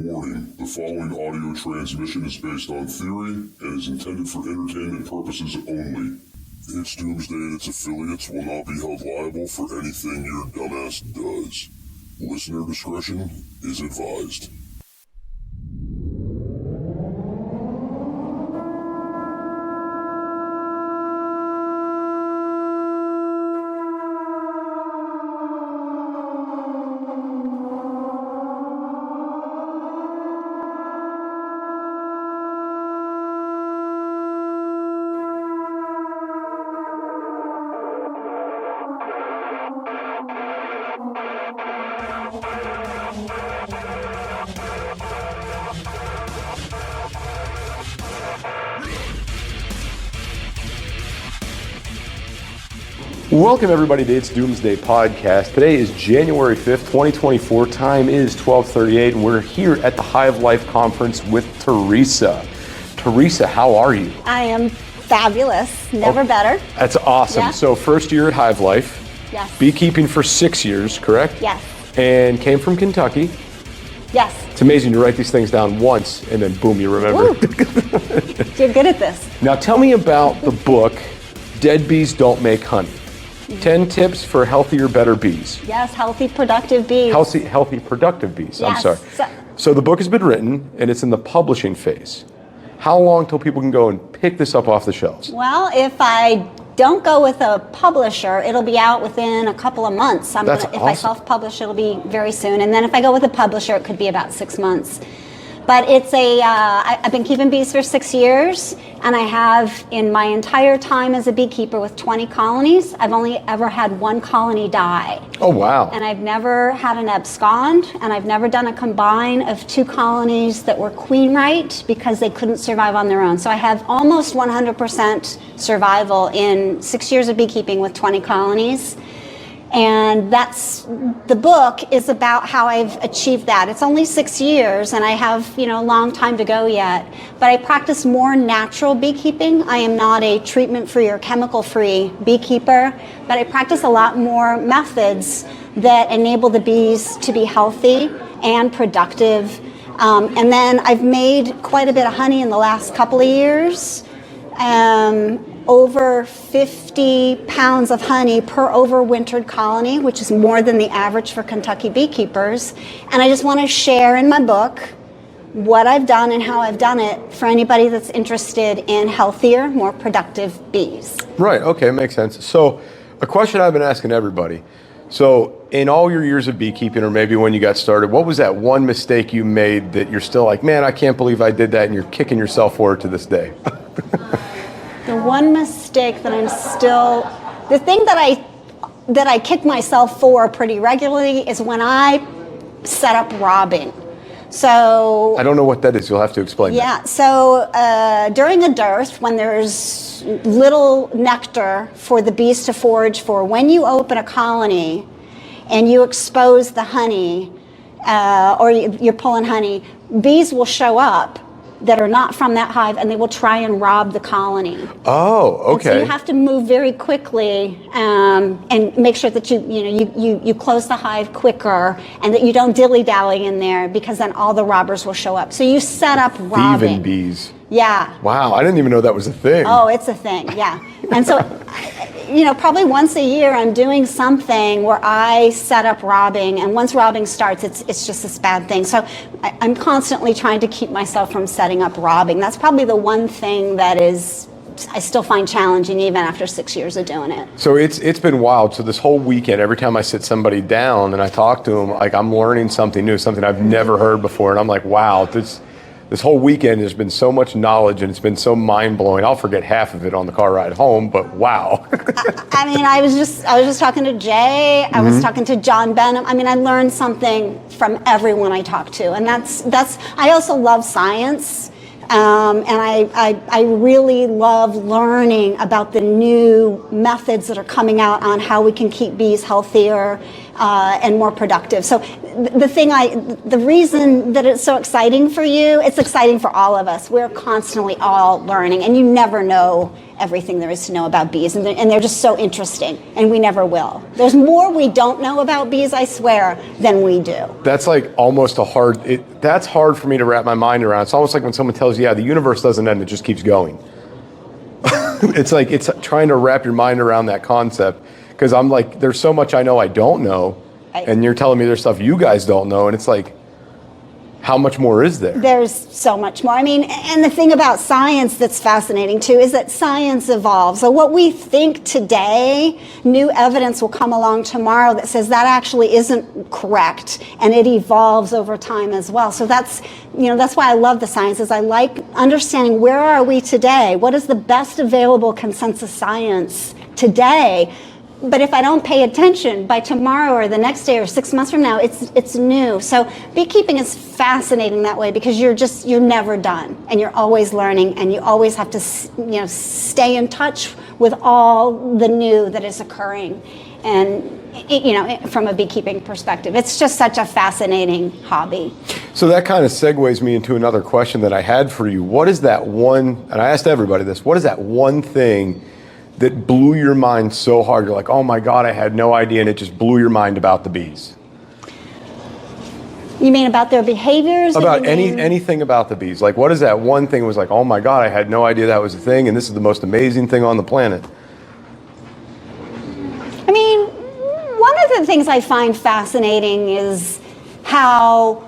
Warning, the following audio transmission is based on theory and is intended for entertainment purposes only. It's Doomsday and its affiliates will not be held liable for anything your dumbass does. Listener discretion is advised. Welcome everybody to It's Doomsday Podcast. Today is January 5th, 2024. Time is 12:38 and we're here at the Hive Life conference with Teresa. Teresa, how are you? I am fabulous. Never better. That's awesome. Yeah. So first year at Hive Life. Yes. Beekeeping for 6 years, correct? Yes. And came from Kentucky. Yes. It's amazing to write these things down once and then boom, you remember. You're good at this. Now tell me about the book, Dead Bees Don't Make Honey. 10 tips for healthier, better bees. Yes, healthy, productive bees. Healthy, productive bees. Yes. I'm sorry. So the book has been written and it's in the publishing phase. How long till people can go and pick this up off the shelves? Well, if I don't go with a publisher, it'll be out within a couple of months. If I self-publish, it'll be very soon. And then if I go with a publisher, it could be about 6 months. But it's I've been keeping bees for 6 years, and I have, in my entire time as a beekeeper with 20 colonies, I've only ever had one colony die. Oh, wow. And I've never had an abscond, and I've never done a combine of 2 colonies that were queen right because they couldn't survive on their own. So I have almost 100% survival in 6 years of beekeeping with 20 colonies. And the book is about how I've achieved that. It's only 6 years and I have, a long time to go yet, but I practice more natural beekeeping. I am not a treatment-free or chemical-free beekeeper, but I practice a lot more methods that enable the bees to be healthy and productive. And then I've made quite a bit of honey in the last couple of years. Over 50 pounds of honey per overwintered colony, which is more than the average for Kentucky beekeepers. And I just want to share in my book what I've done and how I've done it for anybody that's interested in healthier, more productive bees. Right, okay, makes sense. So a question I've been asking everybody. So in all your years of beekeeping, or maybe when you got started, what was that one mistake you made that you're still like, man, I can't believe I did that, and you're kicking yourself for it to this day? The one mistake that the thing that I kick myself for pretty regularly is when I set up robbing. So I don't know what that is. You'll have to explain. Yeah. So during a dearth, when there's little nectar for the bees to forage for, when you open a colony and you expose the honey, or you're pulling honey, bees will show up that are not from that hive, and they will try and rob the colony. Oh, okay. And so you have to move very quickly and make sure that you close the hive quicker and that you don't dilly-dally in there, because then all the robbers will show up. So you set up robbing. Thieving bees. Yeah. Wow, I didn't even know that was a thing. Oh, it's a thing, yeah. And so, probably once a year I'm doing something where I set up robbing, and once robbing starts, it's just this bad thing. So I'm constantly trying to keep myself from setting up robbing. That's probably the one thing that I still find challenging even after 6 years of doing it. So it's been wild. So this whole weekend, every time I sit somebody down and I talk to them, like I'm learning something new, something I've never heard before, and I'm like, wow, this whole weekend has been so much knowledge and it's been so mind-blowing. I'll forget half of it on the car ride home, but wow. I was just talking to Jay. I was talking to John Benham. I learned something from everyone I talk to, and that's. I also love science, and I really love learning about the new methods that are coming out on how we can keep bees healthier, and more productive. So the reason that it's so exciting for you, it's exciting for all of us. We're constantly all learning, and you never know everything there is to know about bees, and they're just so interesting, and we never will. There's more we don't know about bees, I swear, than we do. That's like almost that's hard for me to wrap my mind around. It's almost like when someone tells you, yeah, the universe doesn't end, it just keeps going. It's like, it's trying to wrap your mind around that concept, because I'm like, there's so much I know I don't know, and you're telling me there's stuff you guys don't know, and it's like, how much more is there? There's so much more. I mean, and the thing about science that's fascinating too is that science evolves. So what we think today, new evidence will come along tomorrow that says that actually isn't correct, and it evolves over time as well. So that's why I love the sciences. I like understanding where are we today? What is the best available consensus science today? But if I don't pay attention, by tomorrow or the next day or 6 months from now, it's new. So beekeeping is fascinating that way, because you're never done, and you're always learning, and you always have to stay in touch with all the new that is occurring. And from a beekeeping perspective, it's just such a fascinating hobby. So that kind of segues me into another question that I had for you. What is that one, and I asked everybody this, what is that one thing that blew your mind so hard, you're like, oh my God, I had no idea, and it just blew your mind about the bees? You mean about their behaviors? About anything about the bees. Like, what is that one thing that was like, oh my God, I had no idea that was a thing, and this is the most amazing thing on the planet? I mean, one of the things I find fascinating is how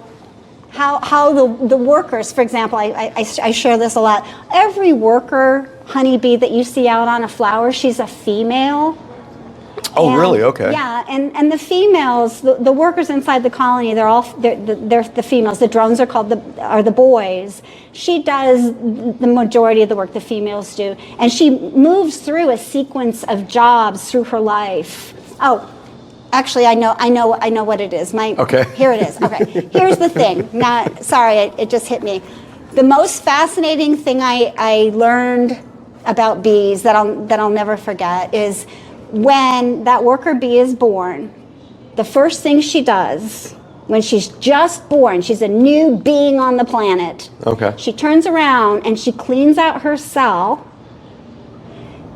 the workers, for example, I share this a lot. Every worker honeybee that you see out on a flower, she's a female. Oh, really? Okay. Yeah, and the females, the workers inside the colony, they're the females. The drones are called the boys. She does the majority of the work. The females do, and she moves through a sequence of jobs through her life. Oh, actually, I know what it is. Okay. Here it is. Okay. Here's the thing. It just hit me. The most fascinating thing I learned about bees that I'll never forget is when that worker bee is born, the first thing she does when she's just born, she's a new being on the planet. Okay. She turns around and she cleans out her cell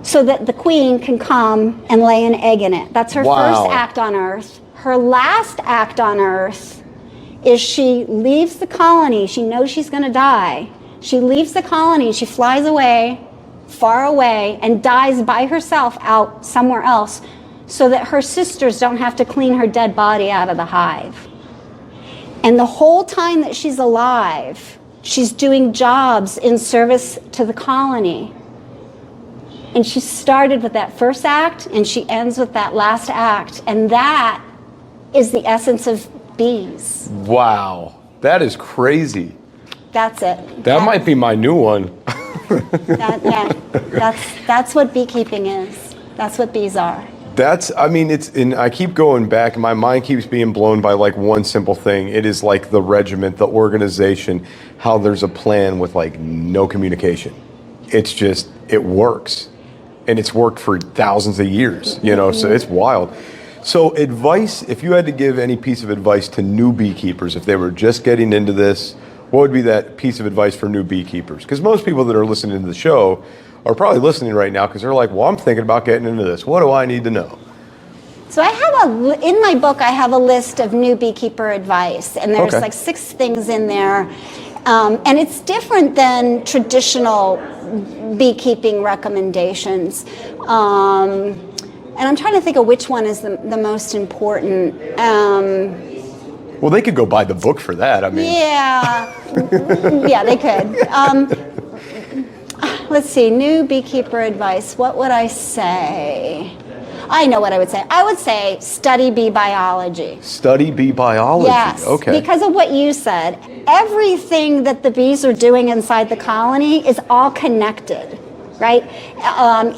so that the queen can come and lay an egg in it. That's her first act on Earth. Her last act on Earth is she leaves the colony. She knows she's going to die. She leaves the colony. She flies away, far away, and dies by herself out somewhere else so that her sisters don't have to clean her dead body out of the hive. And the whole time that she's alive, she's doing jobs in service to the colony. And she started with that first act, and she ends with that last act. And that is the essence of bees. Wow. That is crazy. That's it. That might be my new one. That's what beekeeping is. That's what bees are. I keep going back, and my mind keeps being blown by like one simple thing. It is like the regiment, the organization, how there's a plan with like no communication. It's just, it works. And it's worked for thousands of years, so it's wild. So advice, if you had to give any piece of advice to new beekeepers, if they were just getting into this, what would be that piece of advice for new beekeepers? Because most people that are listening to the show are probably listening right now because they're like, well, I'm thinking about getting into this. What do I need to know? So in my book, I have a list of new beekeeper advice, and there's like 6 things in there. And it's different than traditional beekeeping recommendations. And I'm trying to think of which one is the most important. Well, they could go buy the book for that. I mean, yeah, they could. Let's see, new beekeeper advice. What would I say? I know what I would say. I would say study bee biology. Study bee biology. Yes. Okay. Because of what you said, everything that the bees are doing inside the colony is all connected, right?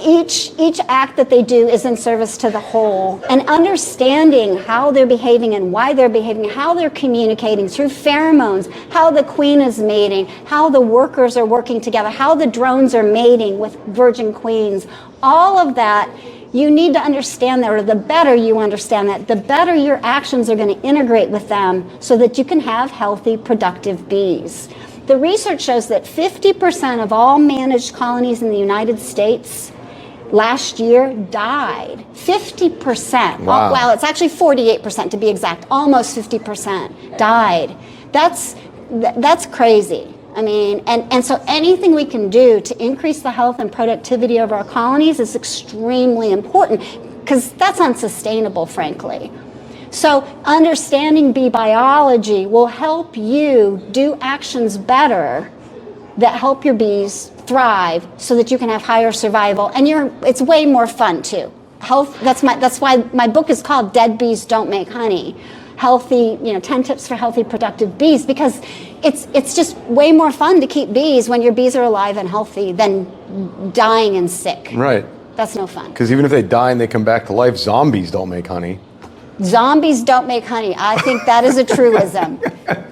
Each act that they do is in service to the whole. And understanding how they're behaving and why they're behaving, how they're communicating through pheromones, how the queen is mating, how the workers are working together, how the drones are mating with virgin queens, all of that. you need to understand that, or the better you understand that, the better your actions are going to integrate with them so that you can have healthy, productive bees. The research shows that 50% of all managed colonies in the United States last year died. 50%. Wow. Well, it's actually 48% to be exact. Almost 50% died. That's crazy. I mean, and so anything we can do to increase the health and productivity of our colonies is extremely important, because that's unsustainable, frankly. So understanding bee biology will help you do actions better that help your bees thrive so that you can have higher survival, and it's way more fun too. That's why my book is called Dead Bees Don't Make Honey. Healthy, 10 tips for healthy, productive bees, because it's just way more fun to keep bees when your bees are alive and healthy than dying and sick. Right. That's no fun. Because even if they die and they come back to life, zombies don't make honey. Zombies don't make honey. I think that is a truism.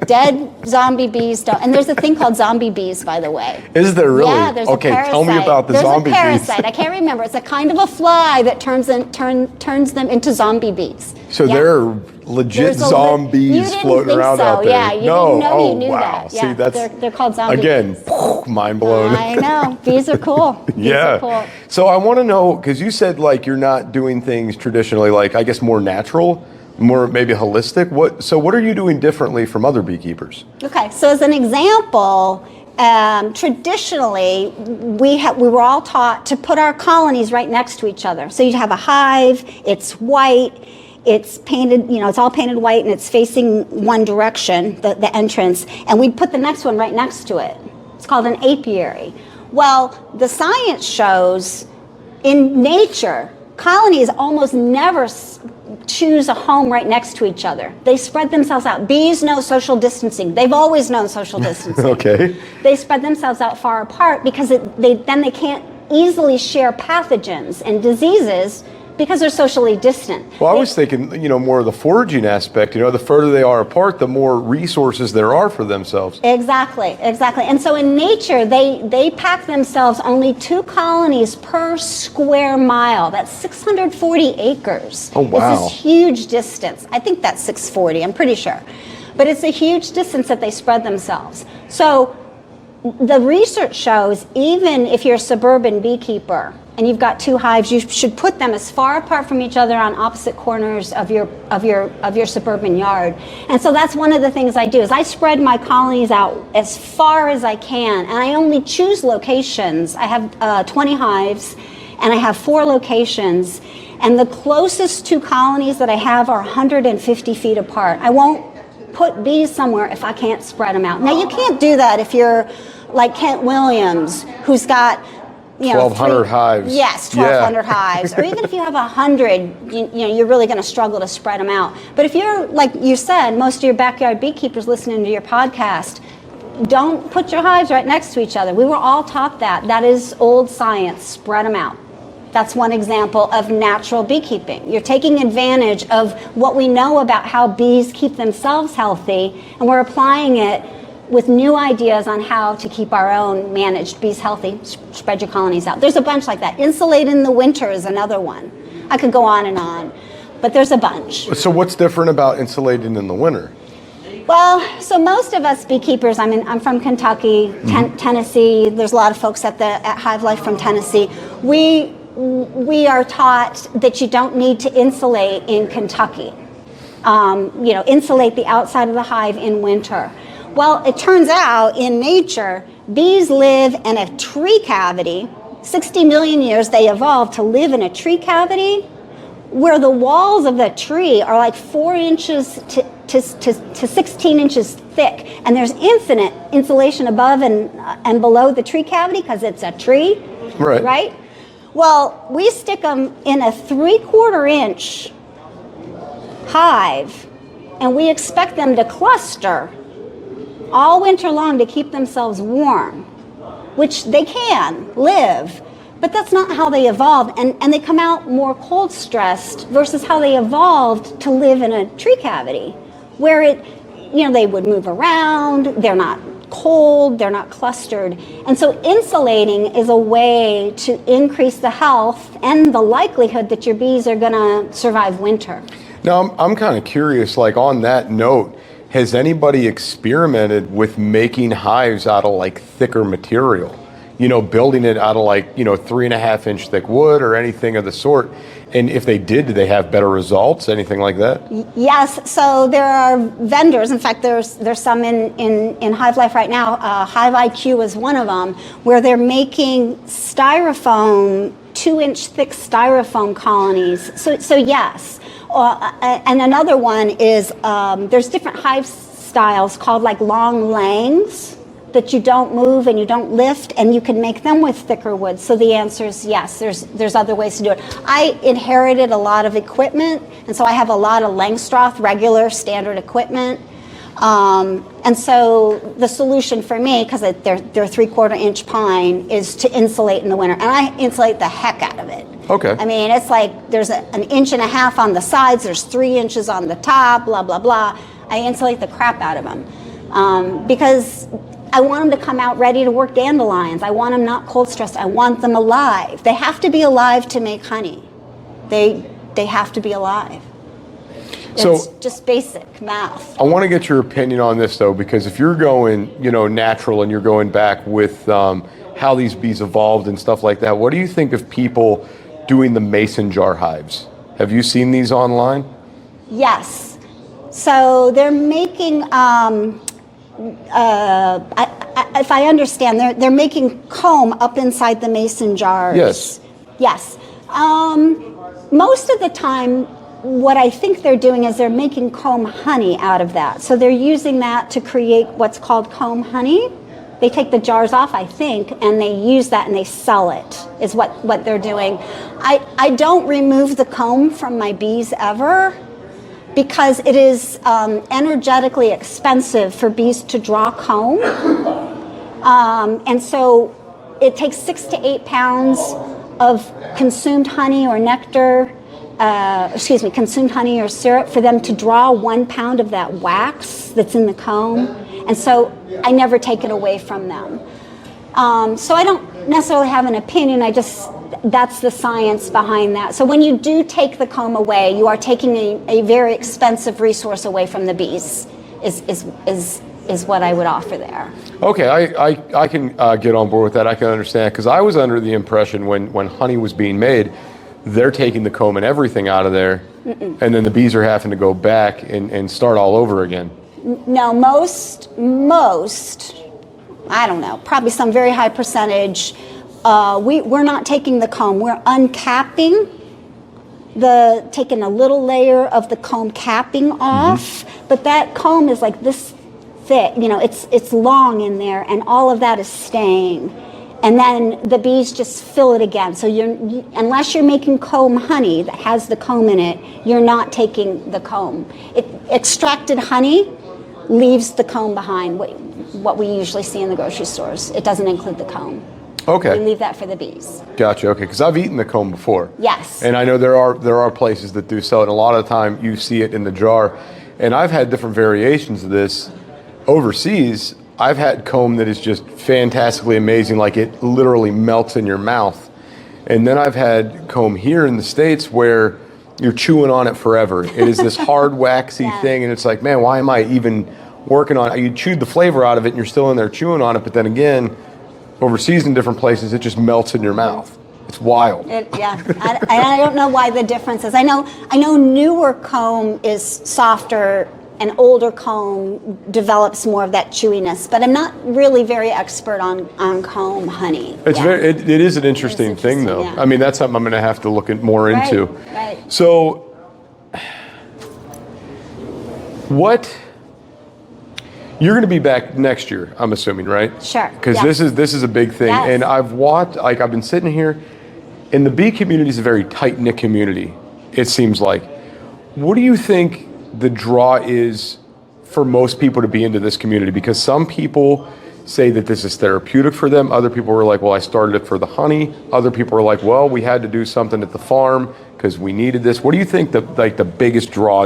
Dead zombie bees don't. And there's a thing called zombie bees, by the way. Is there really? Yeah, there's okay, a parasite. tell me about the zombie bees. There's a parasite. I can't remember. It's a kind of a fly that turns them into zombie bees. So yeah. there are legit zombies floating around out there. Yeah, you didn't know you knew that. See, that's they're called zombie again, bees. mind blown. I know. Bees are cool. Bees Yeah. are cool. So I want to know, because you said like you're not doing things traditionally, like I guess more natural, more maybe holistic. What are you doing differently from other beekeepers? Okay, so as an example, traditionally we were all taught to put our colonies right next to each other. So you'd have a hive, it's white, it's painted, it's all painted white and it's facing one direction, the entrance, and we'd put the next one right next to it. It's called an apiary. Well, the science shows in nature, colonies almost never choose a home right next to each other. They spread themselves out. Bees know social distancing. They've always known social distancing. Okay. They spread themselves out far apart because they can't easily share pathogens and diseases because they're socially distant. Well, I was thinking, more of the foraging aspect. The further they are apart, the more resources there are for themselves. Exactly. And so in nature, they pack themselves only 2 colonies per square mile. That's 640 acres. Oh, wow. It's this huge distance. I think that's 640, I'm pretty sure. But it's a huge distance that they spread themselves. So the research shows even if you're a suburban beekeeper, and you've got 2 hives, you should put them as far apart from each other on opposite corners of your suburban yard. And so that's one of the things I do is I spread my colonies out as far as I can, and I only choose locations. I have 20 hives, and I have 4 locations, and the closest 2 colonies that I have are 150 feet apart. I won't put bees somewhere if I can't spread them out. Now you can't do that if you're like Kent Williams, who's got 1,200 hives. Yes, 1,200 hives. Or even if you have 100, you're really going to struggle to spread them out. But if you're, like you said, most of your backyard beekeepers listening to your podcast, don't put your hives right next to each other. We were all taught that. That is old science. Spread them out. That's one example of natural beekeeping. You're taking advantage of what we know about how bees keep themselves healthy, and we're applying it with new ideas on how to keep our own managed bees healthy. Spread your colonies out. There's a bunch like that. Insulate in the winter is another one. I could go on, but there's a bunch. So what's different about insulating in the winter? Well, so most of us beekeepers, I'm from Kentucky, Tennessee. There's a lot of folks at Hive Life from Tennessee. We are taught that you don't need to insulate in Kentucky. Insulate the outside of the hive in winter. Well, it turns out in nature, bees live in a tree cavity. 60 million years they evolved to live in a tree cavity where the walls of the tree are like 4 inches to 16 inches thick. And there's infinite insulation above and below the tree cavity because it's a tree, right? Well, we stick them in a 3/4 inch hive and we expect them to cluster all winter long to keep themselves warm, which they can live, but that's not how they evolved. And they come out more cold stressed versus how they evolved to live in a tree cavity where they would move around, they're not cold, they're not clustered. And so insulating is a way to increase the health and the likelihood that your bees are gonna survive winter. Now, I'm kind of curious, like on that note, has anybody experimented with making hives out of like thicker material? You know, building it out of like, 3.5-inch thick wood or anything of the sort. And if they did they have better results, anything like that? Yes, so there are vendors. In fact, there's some in Hive Life right now. Hive IQ is one of them, where they're making styrofoam, 2-inch thick styrofoam colonies. So yes. And another one is there's different hive styles called like long langs that you don't move and you don't lift, and you can make them with thicker wood. So the answer is yes, there's other ways to do it. I inherited a lot of equipment, and so I have a lot of Langstroth regular standard equipment. And so the solution for me, because they're 3/4-inch pine, is to insulate in the winter. And I insulate the heck out of it. Okay. I mean, it's like there's an 1.5 inches on the sides, there's 3 inches on the top, blah, blah, blah. I insulate the crap out of them. Because I want them to come out ready to work dandelions. I want them not cold stressed. I want them alive. They have to be alive to make honey. They have to be alive. So, it's just basic math. I want to get your opinion on this though, because if you're going, natural and you're going back with how these bees evolved and stuff like that, what do you think of people doing the mason jar hives? Have you seen these online? Yes. So they're making, if I understand, they're making comb up inside the mason jars. Yes. Yes. Most of the time, what I think they're doing is they're making comb honey out of that. So they're using that to create what's called comb honey. They take the jars off, I think, and they use that and they sell it, is what they're doing. I don't remove the comb from my bees ever, because it is energetically expensive for bees to draw comb. And so it takes 6 to 8 pounds of consumed honey or nectar, consumed honey or syrup for them to draw 1 pound of that wax that's in the comb. And so I never take it away from them. So I don't necessarily have an opinion, that's the science behind that. So when you do take the comb away, you are taking a very expensive resource away from the bees, is what I would offer there. Okay, I can get on board with that. I can understand, because I was under the impression when honey was being made, they're taking the comb and everything out of there, and then the bees are having to go back and start all over again. No, most, I don't know, probably some very high percentage, we're not taking the comb, we're uncapping, taking a little layer of the comb capping off, but that comb is like this thick, it's long in there, and all of that is staying. And then the bees just fill it again. So unless you're making comb honey that has the comb in it, you're not taking the comb. Extracted honey leaves the comb behind, what we usually see in the grocery stores. It doesn't include the comb. Okay. We leave that for the bees. Gotcha. Okay, because I've eaten the comb before. Yes. And I know there are places that do sell it, and a lot of the time you see it in the jar. And I've had different variations of this overseas. I've had comb that is just fantastically amazing, like it literally melts in your mouth. And then I've had comb here in the States where you're chewing on it forever. It is this hard, waxy thing, and it's like, man, why am I even working on it? You chewed the flavor out of it, and you're still in there chewing on it, but then again, overseas in different places, it just melts in your mouth. It's wild. I don't know why the difference is. I know newer comb is softer, and older comb develops more of that chewiness, but I'm not really very expert on comb honey. It is an interesting thing, though. Yeah. I mean, that's something I'm going to have to look more into. Right. So, you're going to be back next year, I'm assuming, right? Sure. Because this is a big thing, Yes. and I've been sitting here, and the bee community is a very tight-knit community. It seems like. What do you think the draw is for most people to be into this community? Because some people say that this is therapeutic for them. Other people were like, well, I started it for the honey. Other people are like, well, we had to do something at the farm because we needed this. What do you think the biggest draw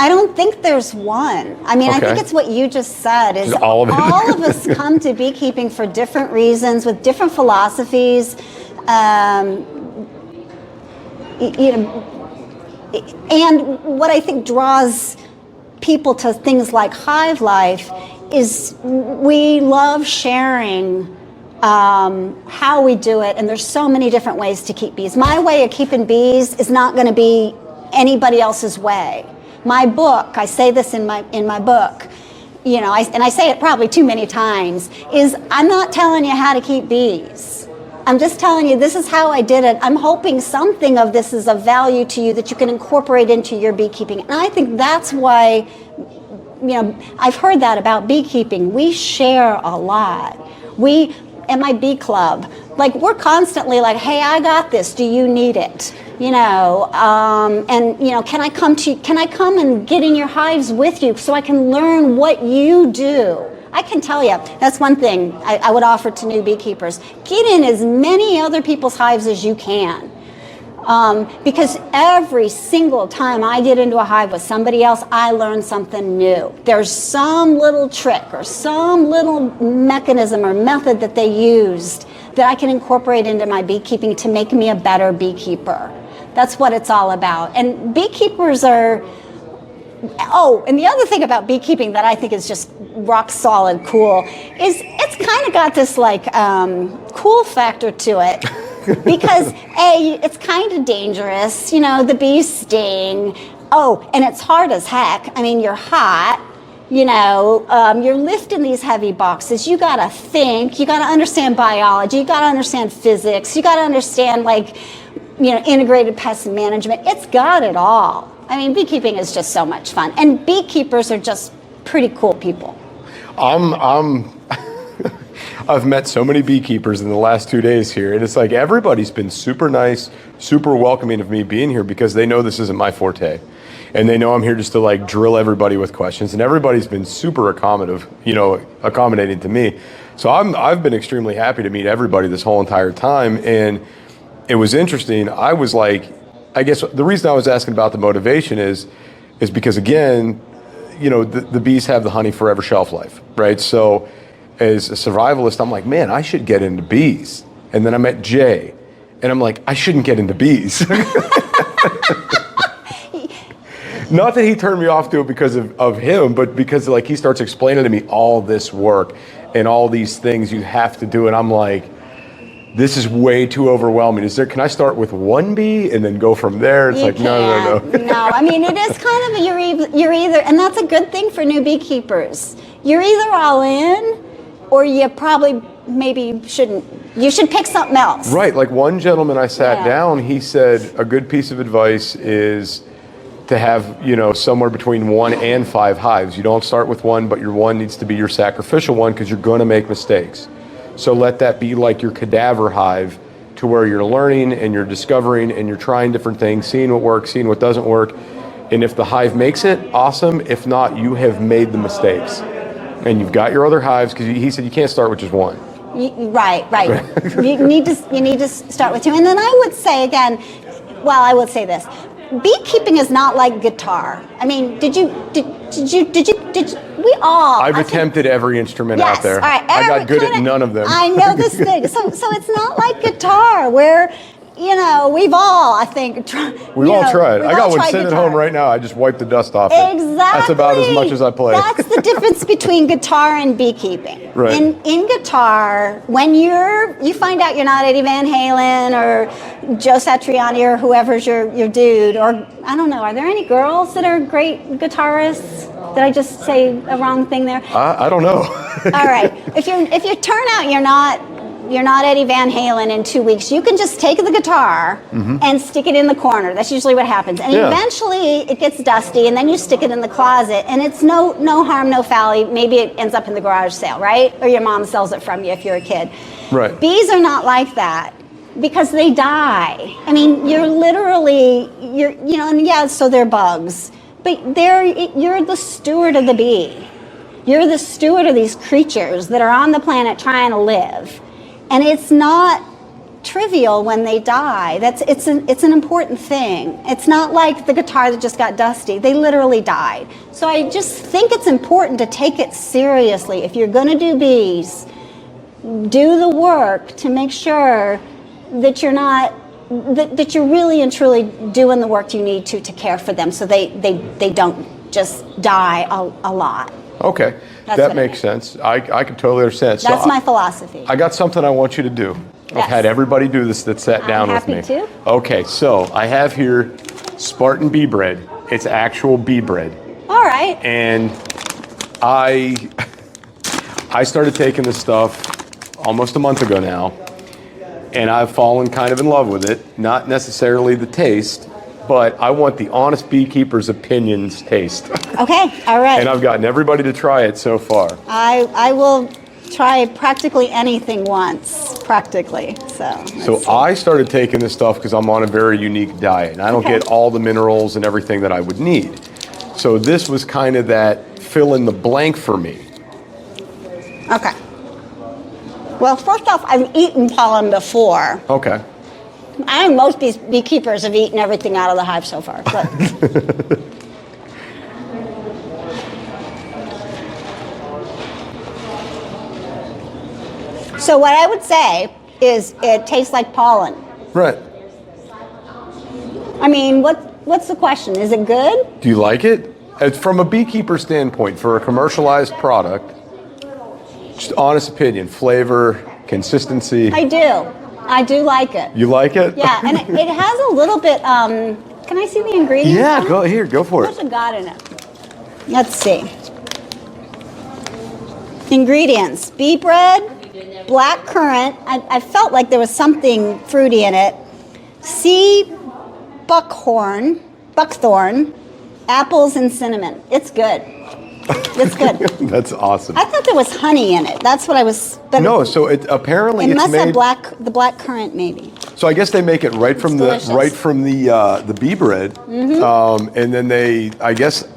I don't think there's one. I mean, I Okay. think it's what you just said. Is Just all of it. all of us come to beekeeping for different reasons, with different philosophies. You know, and what I think draws people to things like Hive Life is we love sharing how we do it, and there's so many different ways to keep bees. My way of keeping bees is not going to be anybody else's way. My book, I say this in my book, you know, and I say it probably too many times, is I'm not telling you how to keep bees. I'm just telling you this is how I did it. I'm hoping something of this is of value to you that you can incorporate into your beekeeping. And I think that's why, you know, I've heard that about beekeeping. We share a lot. We, at my bee club, like we're constantly like, hey, I got this. Do you need it? You know, and you know, can I come and get in your hives with you so I can learn what you do? I can tell you, that's one thing I would offer to new beekeepers. Get in as many other people's hives as you can. Because every single time I get into a hive with somebody else, I learn something new. There's some little trick or some little mechanism or method that they used that I can incorporate into my beekeeping to make me a better beekeeper. That's what it's all about. And beekeepers are... Oh, and the other thing about beekeeping that I think is just rock solid cool is it's kind of got this like cool factor to it. Because A, it's kind of dangerous, you know, the bees sting. Oh, and it's hard as heck. I mean, you're hot, you know, you're lifting these heavy boxes. You gotta think, you gotta understand biology, you gotta understand physics, you gotta understand like, you know, integrated pest management. It's got it all. I mean, beekeeping is just so much fun. And beekeepers are just pretty cool people. I've met so many beekeepers in the last 2 days here, and it's like everybody's been super nice, super welcoming of me being here because they know this isn't my forte. And they know I'm here just to like drill everybody with questions, and everybody's been super accommodating to me. So I've been extremely happy to meet everybody this whole entire time. And it was interesting. I was like, I guess the reason I was asking about the motivation is because, again, you know, the bees have the honey forever shelf life, right? So as a survivalist, I'm like, man, I should get into bees. And then I met Jay, and I'm like, I shouldn't get into bees. Not that he turned me off to it because of him, but because like he starts explaining to me all this work and all these things you have to do. And I'm like, this is way too overwhelming. Can I start with one bee and then go from there? It's like, no. No, I mean, it is kind of, you're either, and that's a good thing for new beekeepers. You're either all in, or you probably maybe shouldn't. You should pick something else. Right, like one gentleman I sat down, he said a good piece of advice is to have, you know, somewhere between 1 and 5 hives. You don't start with one, but your one needs to be your sacrificial one because you're going to make mistakes. So let that be like your cadaver hive, to where you're learning and you're discovering and you're trying different things, seeing what works, seeing what doesn't work. And if the hive makes it, awesome. If not, you have made the mistakes. And you've got your other hives, because he said you can't start with just one. Right. you need to start with 2. And then I would say again, well, I would say this. Beekeeping is not like guitar. I mean, we all... I've attempted every instrument out there. All right, I got good at none of them. I know this thing. So it's not like guitar where, you know, we've all, I think... We've all tried. I got one sitting at home right now. I just wiped the dust off it. Exactly. That's about as much as I play. That's the difference between guitar and beekeeping. Right. In guitar, when you find out you're not Eddie Van Halen or Joe Satriani or whoever's your dude, or I don't know, are there any girls that are great guitarists? Did I just say a wrong thing there? I don't know. All right. If you turn out you're not Eddie Van Halen in 2 weeks, you can just take the guitar and stick it in the corner. That's usually what happens. And eventually it gets dusty, and then you stick it in the closet, and it's no harm, no foul. Maybe it ends up in the garage sale, right? Or your mom sells it from you if you're a kid. Right. Bees are not like that, because they die. I mean, you're so they're bugs, but you're the steward of the bee. You're the steward of these creatures that are on the planet trying to live. And it's not trivial when they die. It's an important thing. It's not like the guitar that just got dusty. They literally died. So I just think it's important to take it seriously. If you're going to do bees, do the work to make sure that you're not that you're really and truly doing the work you need to care for them, so they don't just die a lot. Okay, that makes sense. I can totally understand. That's my philosophy. I got something I want you to do. Yes. I've had everybody do this that sat down with me. I'm happy to. Okay, so I have here Spartan bee bread. It's actual bee bread. All right. And I started taking this stuff almost a month ago now, and I've fallen kind of in love with it. Not necessarily the taste, but I want the honest beekeeper's opinions taste. Okay, all right. And I've gotten everybody to try it so far. I will try practically anything once, practically. So I started taking this stuff because I'm on a very unique diet, and I don't get all the minerals and everything that I would need. So this was kind of that fill in the blank for me. Okay. Well, first off, I've eaten pollen before. Okay. I think most beekeepers have eaten everything out of the hive so far. But so what I would say is it tastes like pollen. Right. I mean, what's the question? Is it good? Do you like it? It's from a beekeeper standpoint, for a commercialized product, just honest opinion, flavor, consistency. I do like it. You like it? Yeah, and it has a little bit, can I see the ingredients? Yeah, go for What's it. it got in it? Let's see. Ingredients: bee bread, black currant. I felt like there was something fruity in it. Sea buckthorn, apples, and cinnamon. It's good. It's good. That's awesome. I thought there was honey in it. That's what I was. But No, so it apparently it it's must made. have the black currant maybe. So I guess they make it right from delicious. the bee bread, and then I guess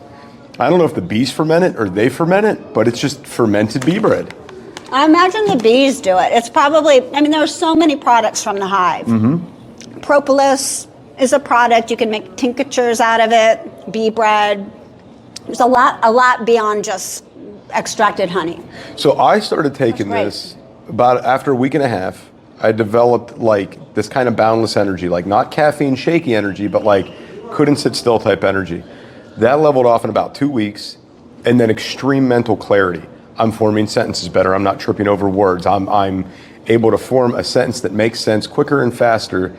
I don't know if the bees ferment it or they ferment it, but it's just fermented bee bread. I imagine the bees do it. It's probably. I mean, there are so many products from the hive. Propolis is a product. You can make tinctures out of it. Bee bread. There's a lot beyond just extracted honey. So I started taking That's great. this about after a week and a half. I developed like this kind of boundless energy, like not caffeine shaky energy, but like couldn't sit still type energy. That leveled off in about 2 weeks, and then extreme mental clarity. I'm forming sentences better. I'm not tripping over words. I'm able to form a sentence that makes sense quicker and faster.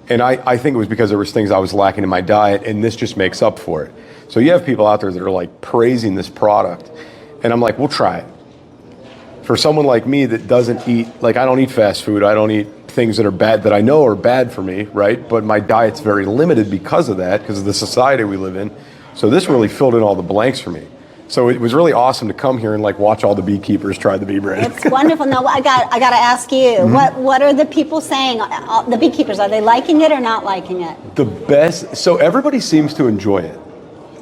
And I think it was because there was things I was lacking in my diet, and this just makes up for it. So you have people out there that are like praising this product, and I'm like, we'll try it. For someone like me that doesn't eat, like I don't eat fast food, I don't eat things that are bad, that I know are bad for me, right? But my diet's very limited because of that, because of the society we live in. So this really filled in all the blanks for me. So it was really awesome to come here and like watch all the beekeepers try the bee bread. It's wonderful. No, I got to ask you, what are the people saying? The beekeepers, are they liking it or not liking it? The best, so everybody seems to enjoy it.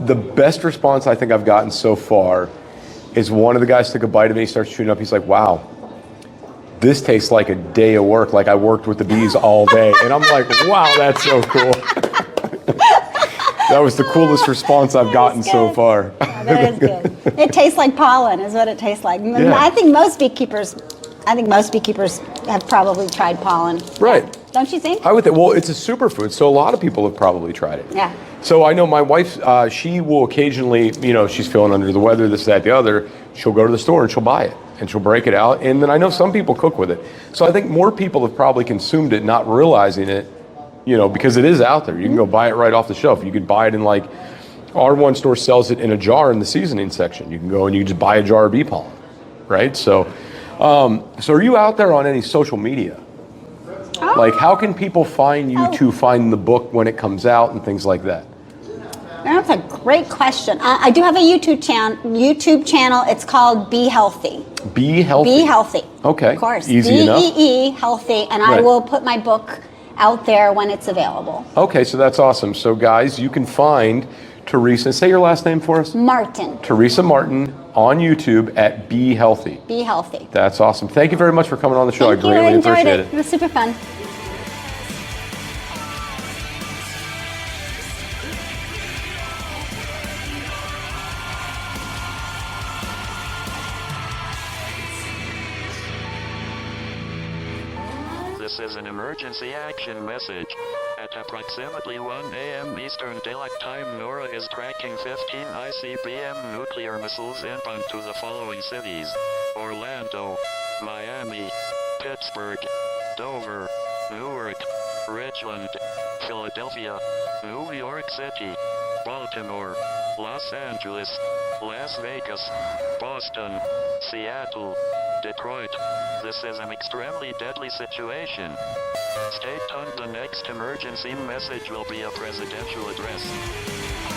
The best response I think I've gotten so far is one of the guys took a bite of it, he starts chewing up, he's like, wow, this tastes like a day of work, like I worked with the bees all day. And I'm like, wow, that's so cool. That was the coolest response I've gotten so far. Oh, that is good. It tastes like pollen is what it tastes like. Yeah. I think most beekeepers have probably tried pollen. Right. Yeah. Don't you think? I would think, well, it's a superfood, so a lot of people have probably tried it. Yeah. So I know my wife, she will occasionally, she's feeling under the weather, this, that, the other, she'll go to the store and she'll buy it and she'll break it out. And then I know some people cook with it. So I think more people have probably consumed it, not realizing it, because it is out there. You can go buy it right off the shelf. You could buy it in our one store sells it in a jar in the seasoning section. You can go and you just buy a jar of bee pollen, right? So are you out there on any social media? Like, how can people find you to find the book when it comes out and things like that? That's a great question. I do have a YouTube channel. It's called Be Healthy. Be Healthy? Be Healthy. Okay. Of course. Easy enough. BEE Healthy, and I Right. will put my book out there when it's available. Okay, so that's awesome. So guys, you can find Teresa, say your last name for us. Martin. Teresa Martin on YouTube at Be Healthy. Be Healthy. That's awesome. Thank you very much for coming on the show. Thank I greatly you. I enjoyed appreciate it. It was super fun. This is an emergency action message. At approximately 1 a.m. Eastern Daylight Time, NORAD is tracking 15 ICBM nuclear missiles inbound to the following cities: Orlando, Miami, Pittsburgh, Dover, Newark, Richland, Philadelphia, New York City, Baltimore, Los Angeles, Las Vegas, Boston, Seattle, Detroit. This is an extremely deadly situation. Stay tuned. The next emergency message will be a presidential address.